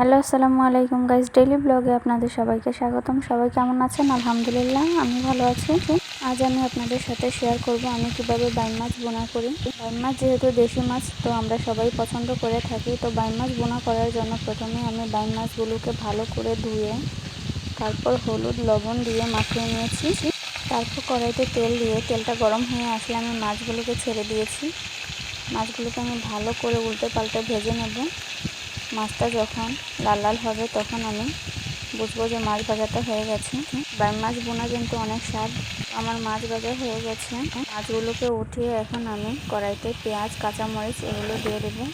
Hello, আসসালামু আলাইকুম guys. Daily ব্লগে আপনাদের সবাইকে স্বাগতম। সবাই কেমন আছেন? আলহামদুলিল্লাহ, আমি ভালো আছি। আজ আমি আপনাদের সাথে শেয়ার করব আমি কিভাবে বাইম মাছ বোনা করি। বাইম মাছ যেহেতু দেশি মাছ, তো আমরা সবাই পছন্দ করে থাকি। তো বাইম মাছ বোনা করার জন্য প্রথমে আমি বাইম মাছগুলোকে ভালো করে ধুয়ে তারপর হলুদ লবণ দিয়ে মাখিয়ে নিয়েছি। তারপর কড়াইতে তেল দিয়ে তেলটা গরম হয়ে আসলে আমি মাছগুলোকে ছেড়ে দিয়েছি। মাছগুলোকে আমি ভালো করে উল্টে পাল্টে ভেজে নেব। মাছটা যখন লাল লাল হবে তখন আমি বুঝবো যে মাছ ভাজাটা হয়ে গেছে। বাইম মাছ বোনা কিন্তু অনেক স্বাদ। আমার মাছ ভাজা হয়ে গেছে। মাছগুলোকে উঠিয়ে এখন আমি কড়াইতে পেঁয়াজ কাঁচামরিচ এগুলো দিয়ে দেবো।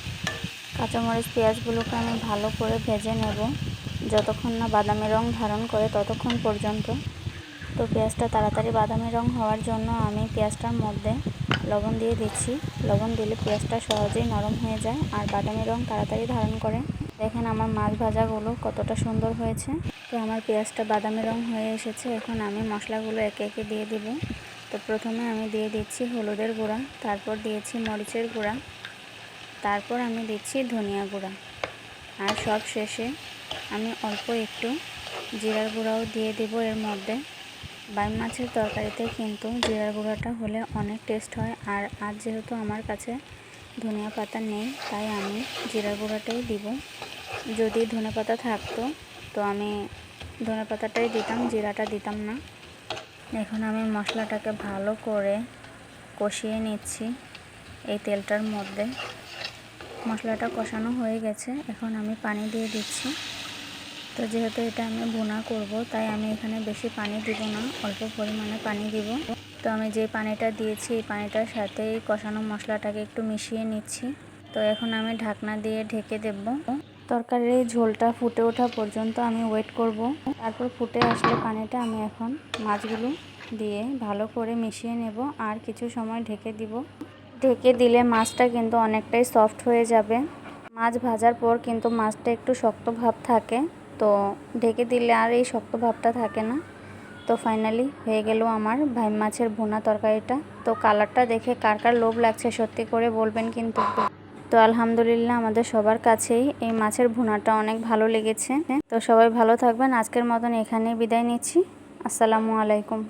কাঁচামরিচ পেঁয়াজগুলোকে আমি ভালো করে ভেজে নেব যতক্ষণ না বাদামি রং ধারণ করে ততক্ষণ পর্যন্ত। তো পেঁয়াজটা তাড়াতাড়ি বাদামি রং হওয়ার জন্য আমি পেঁয়াজটার মধ্যে লবণ দিয়ে দিচ্ছি। লবণ দিলে পেঁয়াজটা সহজেই নরম হয়ে যায় আর বাদামি রং তাড়াতাড়ি ধারণ করে। দেখেন আমার মাছ ভাজাগুলো কতটা সুন্দর হয়েছে। তো আমার পেঁয়াজটা বাদামি রং হয়ে এসেছে। এখন আমি মশলাগুলো একে একে দিয়ে দিব। তো প্রথমে আমি দিয়ে দিচ্ছি হলুদের গুঁড়া, তারপর দিয়েছি মরিচের গুঁড়া, তারপর আমি দিচ্ছি ধনিয়া গুঁড়া, আর সব শেষে আমি অল্প একটু জিরার গুঁড়াও দিয়ে দেব এর মধ্যে। বাইম মাছের তরকারিতে কিন্তু জিরার গুঁড়াটা হলে অনেক টেস্ট হয়। আর আজ যেহেতু আমার কাছে ধনিয়া পাতা নেই, তাই আমি জিরার গুঁড়াটাই দিব। যদি ধনে পাতা থাকতো তো আমি ধনে পাতাটাই দিতাম, জিরাটা দিতাম না। এখন আমি মশলাটাকে ভালো করে কষিয়ে নিচ্ছি এই তেলটার মধ্যে। মশলাটা কষানো হয়ে গেছে, এখন আমি পানি দিয়ে দিচ্ছি। তো যেহেতু এটা আমি ভুনা করব, তাই আমি এখানে বেশি পানি দিব না, অল্প পরিমাণে পানি দিব। তো আমি যে পানিটা দিয়েছি এই পানিটার সাথে এই কষানো মশলাটাকে একটু মিশিয়ে নিচ্ছি। তো এখন আমি ঢাকনা দিয়ে ঢেকে দেব। তরকারির এই ঝোলটা ফুটে ওঠা পর্যন্ত আমি ওয়েট করব। তারপর ফুটে আসলে পানিটা আমি এখন মাছগুলো দিয়ে ভালো করে মিশিয়ে নেব আর কিছু সময় ঢেকে দিব। ঢেকে দিলে মাছটা কিন্তু অনেকটাই সফট হয়ে যাবে। মাছ ভাজার পর কিন্তু মাছটা একটু শক্ত ভাব থাকে, তো ঢেকে দিলে আর এই শক্ত ভাবটা থাকে না। তো ফাইনালি হয়ে গেল আমার বাইম মাছের ভুনা তরকারিটা। তো কালারটা দেখে কার কার লোভ লাগছে সত্যি করে বলবেন কিন্তু। তো আলহামদুলিল্লাহ আমাদের সবার কাছেই এই মাছের ভুনাটা অনেক ভালো লেগেছে। তো সবাই ভালো থাকবেন। আজকের মতন এখানেই বিদায় নিচ্ছি। আসসালামু আলাইকুম।